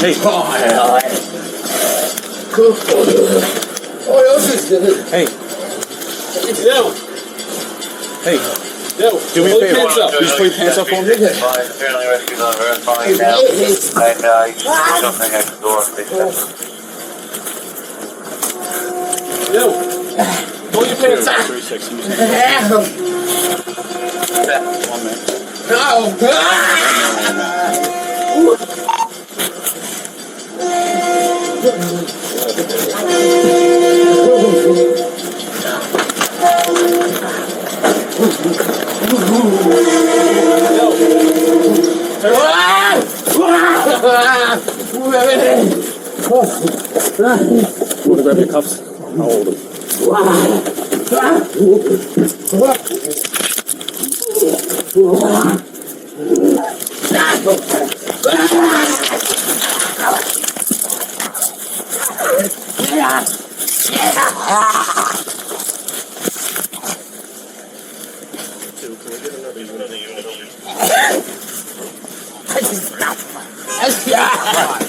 Hey. Hey. Hey. Yo, do me a favor. You just put your pants up for me? Apparently rescue's on verifying now. And you should be jumping at the door. Yo, pull your pants up. 3 seconds. 1 minute. You want to grab your cuffs? I'll hold them.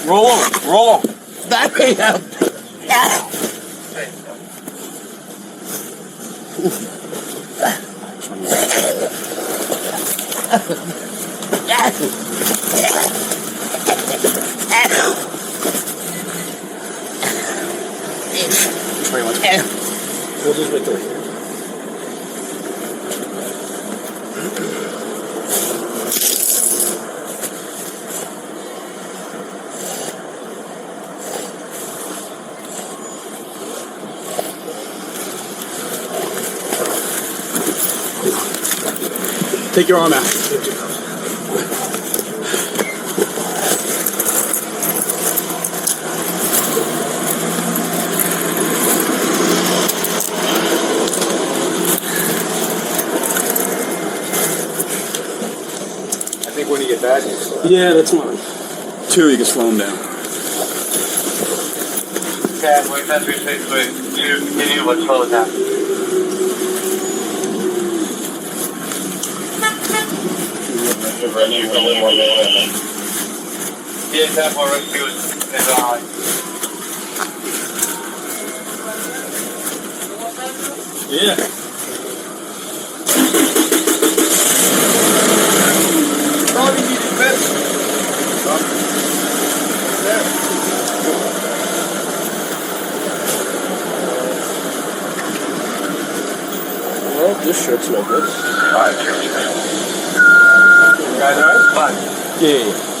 Roll on. That ain't up. Very much. We'll just wait till here. Take your arm out. I think when you get back, Yeah, that's fine. 2, you can slow him down. Okay, wait, that's 363. You continue, but slow it down. Yeah, 10-4 rescue is on. Yeah. probably need it best. Well, this shirt's no good. Alright, You guys alright? fine. Yeah.